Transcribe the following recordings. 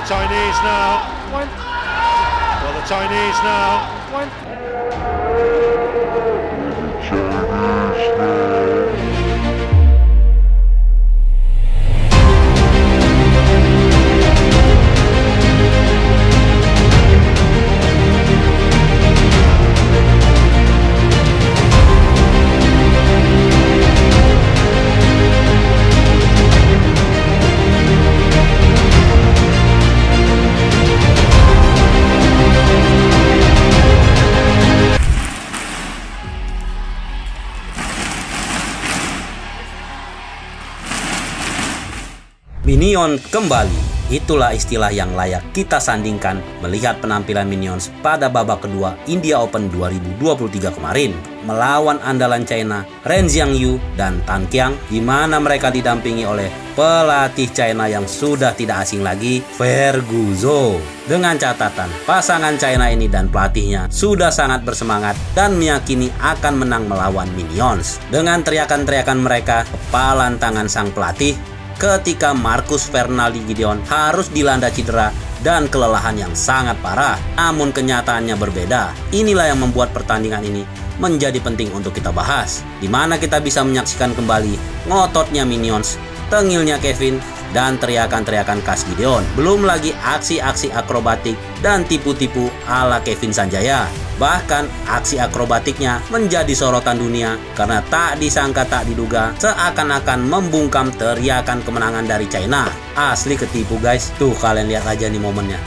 the Chinese now. Well, the Chinese now. Minion kembali. Itulah istilah yang layak kita sandingkan melihat penampilan Minions pada babak kedua India Open 2023 kemarin melawan andalan China Ren Zhangyu dan Tan Qiang, di mana mereka didampingi oleh pelatih China yang sudah tidak asing lagi, Ferguson. Dengan catatan, pasangan China ini dan pelatihnya sudah sangat bersemangat dan meyakini akan menang melawan Minions. Dengan teriakan-teriakan mereka, kepalan tangan sang pelatih ketika Marcus Fernaldi Gideon harus dilanda cedera dan kelelahan yang sangat parah. Namun kenyataannya berbeda. Inilah yang membuat pertandingan ini menjadi penting untuk kita bahas, di mana kita bisa menyaksikan kembali ngototnya Minions, tengilnya Kevin, dan teriakan-teriakan khas Gideon. Belum lagi aksi-aksi akrobatik dan tipu-tipu ala Kevin Sanjaya. Bahkan aksi akrobatiknya menjadi sorotan dunia karena tak disangka tak diduga seakan-akan membungkam teriakan kemenangan dari China. Asli ketipu guys. Tuh kalian lihat aja nih momennya.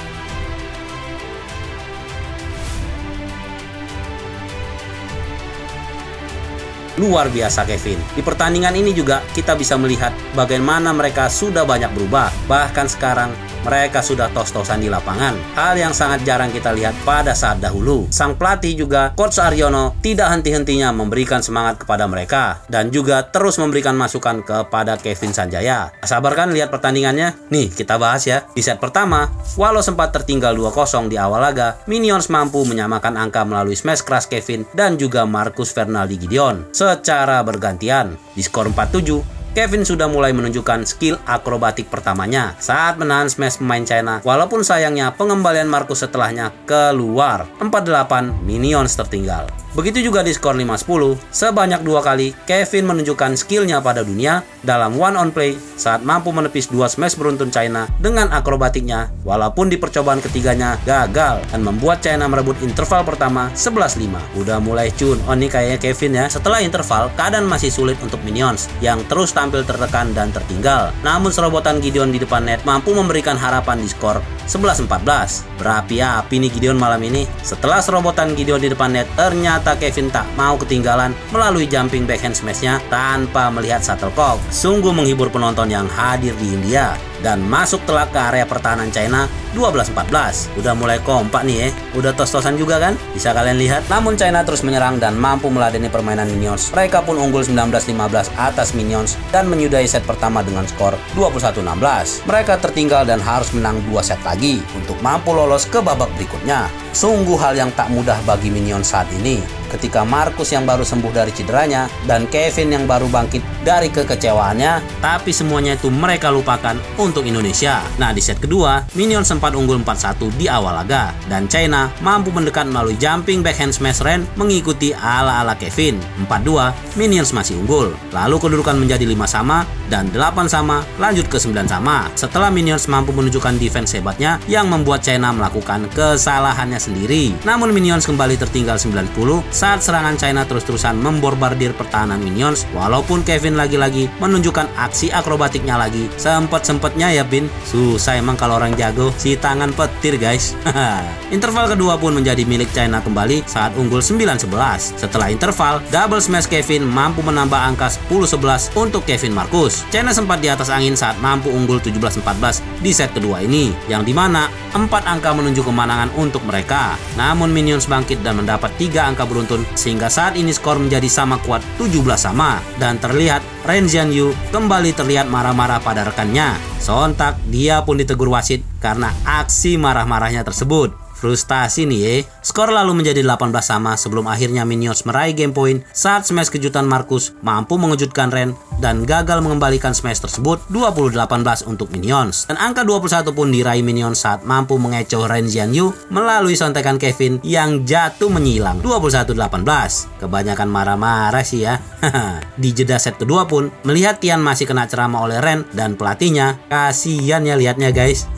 Luar biasa Kevin. Di pertandingan ini juga kita bisa melihat bagaimana mereka sudah banyak berubah. Bahkan sekarang mereka sudah tos-tosan di lapangan. Hal yang sangat jarang kita lihat pada saat dahulu. Sang pelatih juga, Coach Aryono, tidak henti-hentinya memberikan semangat kepada mereka. Dan juga terus memberikan masukan kepada Kevin Sanjaya. Sabar kan lihat pertandingannya? Nih kita bahas ya. Di set pertama, walau sempat tertinggal 2-0 di awal laga, Minions mampu menyamakan angka melalui smash keras Kevin dan juga Marcus Fernaldi Gideon secara bergantian. Di skor 4-7, Kevin sudah mulai menunjukkan skill akrobatik pertamanya saat menahan smash pemain China, walaupun sayangnya pengembalian Marcus setelahnya keluar. 4-8, Minions tertinggal. Begitu juga di skor 5-10, sebanyak 2 kali Kevin menunjukkan skillnya pada dunia dalam one on play saat mampu menepis 2 smash beruntun China dengan akrobatiknya, walaupun di percobaan ketiganya gagal dan membuat China merebut interval pertama 11-5. Udah mulai cun on nih kayaknya Kevin ya. Setelah interval, keadaan masih sulit untuk Minions yang terus tampil tertekan dan tertinggal. Namun serobotan Gideon di depan net mampu memberikan harapan di skor 11-14. Berapi-api nih Gideon malam ini. Setelah serobotan Gideon di depan net, ternyata Kevin tak mau ketinggalan melalui jumping backhand smashnya tanpa melihat shuttlecock. Sungguh menghibur penonton yang hadir di India. Dan masuk telak ke area pertahanan China 12-14. Udah mulai kompak nih ya. Udah tos-tosan juga kan? Bisa kalian lihat. Namun China terus menyerang dan mampu meladeni permainan Minions. Mereka pun unggul 19-15 atas Minions dan menyudahi set pertama dengan skor 21-16. Mereka tertinggal dan harus menang 2 set lagi untuk mampu lolos ke babak berikutnya. Sungguh hal yang tak mudah bagi Minions saat ini, ketika Marcus yang baru sembuh dari cederanya dan Kevin yang baru bangkit dari kekecewaannya, tapi semuanya itu mereka lupakan untuk Indonesia. Nah, di set kedua, Minions sempat unggul 4-1 di awal laga dan China mampu mendekat melalui jumping backhand smash Ren mengikuti ala-ala Kevin. 4-2, Minions masih unggul. Lalu kedudukan menjadi 5 sama dan 8 sama, lanjut ke 9 sama. Setelah Minions mampu menunjukkan defense hebatnya yang membuat China melakukan kesalahannya sendiri. Namun Minions kembali tertinggal 90 saat serangan China terus-terusan memborbardir pertahanan Minions, walaupun Kevin lagi-lagi menunjukkan aksi akrobatiknya lagi. Sempet-sempetnya ya Bin, susah emang kalau orang jago, si tangan petir guys. Interval kedua pun menjadi milik China kembali saat unggul 9-11. Setelah interval, double smash Kevin mampu menambah angka 10-11 untuk Kevin Marcus. China sempat di atas angin saat mampu unggul 17-14 di set kedua ini, yang dimana 4 angka menuju kemenangan untuk mereka. Namun Minions bangkit dan mendapat 3 angka beruntun sehingga saat ini skor menjadi sama kuat 17 sama. Dan terlihat Ren Zhangyu kembali terlihat marah-marah pada rekannya. Sontak dia pun ditegur wasit karena aksi marah-marahnya tersebut. Frustasi nih ya. Skor lalu menjadi 18 sama sebelum akhirnya Minions meraih game point saat smash kejutan Marcus mampu mengejutkan Ren dan gagal mengembalikan smash tersebut 20-18 untuk Minions. Dan angka 21 pun diraih Minions saat mampu mengecoh Ren Xiangyu melalui sontekan Kevin yang jatuh menyilang 21-18. Kebanyakan marah-marah sih ya. Di jeda set kedua pun melihat Tian masih kena ceramah oleh Ren dan pelatihnya, kasihan ya liatnya guys.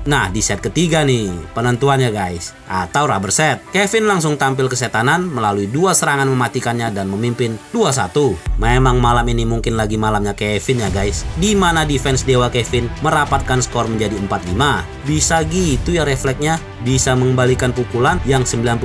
Nah di set ketiga nih penentuannya guys, atau rubber set. Kevin langsung tampil kesetanan melalui 2 serangan mematikannya dan memimpin 2-1. Memang malam ini mungkin lagi malamnya Kevin ya guys, dimana defense dewa Kevin merapatkan skor menjadi 4-5. Bisa gitu ya refleksnya, bisa mengembalikan pukulan yang 90%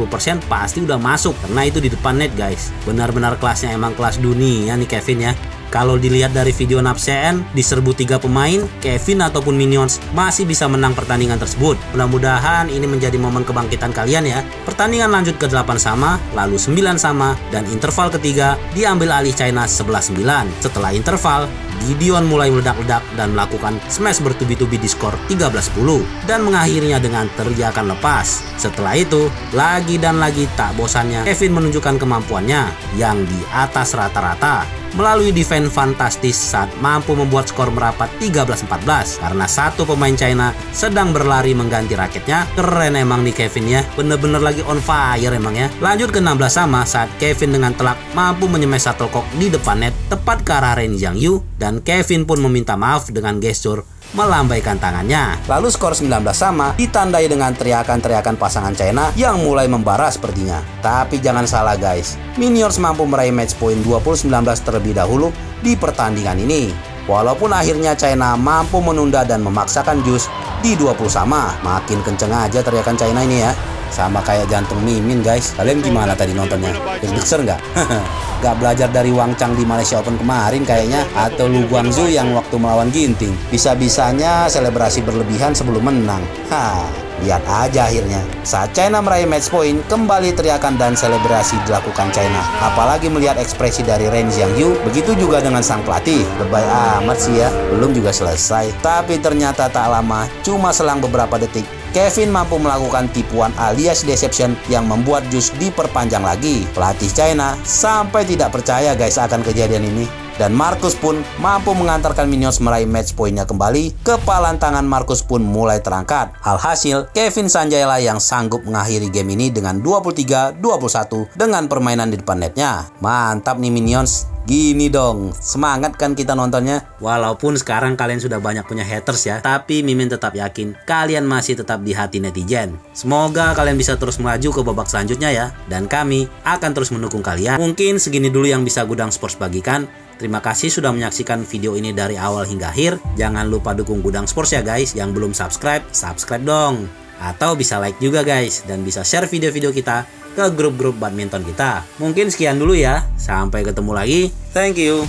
pasti udah masuk karena itu di depan net guys. Benar-benar kelasnya emang kelas dunia nih Kevin ya. Kalau dilihat dari video Napsen, diserbu 3 pemain, Kevin ataupun Minions masih bisa menang pertandingan tersebut. Mudah-mudahan ini menjadi momen kebangkitan kalian ya. Pertandingan lanjut ke 8 sama, lalu 9 sama, dan interval ketiga diambil alih China 11-9. Setelah interval, Gideon mulai meledak-ledak dan melakukan smash bertubi-tubi di skor 13-10 dan mengakhirinya dengan teriakan lepas. Setelah itu, lagi dan lagi tak bosannya Kevin menunjukkan kemampuannya yang di atas rata-rata melalui defense fantastis saat mampu membuat skor merapat 13-14 karena satu pemain China sedang berlari mengganti raketnya. Keren emang nih Kevin ya, bener-bener lagi on fire emang ya. Lanjut ke 16 sama saat Kevin dengan telak mampu menyemes shuttlecock di depan net tepat ke arah Ren Xiangyu dan Kevin pun meminta maaf dengan gestur melambaikan tangannya. Lalu skor 19 sama ditandai dengan teriakan-teriakan pasangan China yang mulai membara sepertinya. Tapi jangan salah guys, Minions mampu meraih match point 20-19 terlebih dahulu di pertandingan ini. Walaupun akhirnya China mampu menunda dan memaksakan jus di 20 sama. Makin kenceng aja teriakan China ini ya. Sama kayak jantung Mimin guys. Kalian gimana tadi nontonnya? Deg-deger nggak? Gak belajar dari Wang Chang di Malaysia Open kemarin kayaknya, atau Lu Guangzhou yang waktu melawan Ginting. Bisa-bisanya selebrasi berlebihan sebelum menang. Lihat aja akhirnya saat China meraih match point, kembali teriakan dan selebrasi dilakukan China. Apalagi melihat ekspresi dari Ren Xiangyu, begitu juga dengan sang pelatih. Lebay amat sih ya, belum juga selesai. Tapi ternyata tak lama, cuma selang beberapa detik, Kevin mampu melakukan tipuan alias deception yang membuat jus diperpanjang lagi. Pelatih China sampai tidak percaya guys akan kejadian ini. Dan Marcus pun mampu mengantarkan Minions meraih match poinnya kembali. Kepalan tangan Marcus pun mulai terangkat. Alhasil, Kevin Sanjaya yang sanggup mengakhiri game ini dengan 23-21 dengan permainan di depan netnya. Mantap nih Minions. Gini dong, semangat kan kita nontonnya. Walaupun sekarang kalian sudah banyak punya haters ya, tapi Mimin tetap yakin kalian masih tetap di hati netizen. Semoga kalian bisa terus melaju ke babak selanjutnya ya. Dan kami akan terus mendukung kalian. Mungkin segini dulu yang bisa Gudang Sports bagikan. Terima kasih sudah menyaksikan video ini dari awal hingga akhir. Jangan lupa dukung Gudang Sports ya guys. Yang belum subscribe, subscribe dong. Atau bisa like juga guys. Dan bisa share video-video kita ke grup-grup badminton kita. Mungkin sekian dulu ya. Sampai ketemu lagi. Thank you.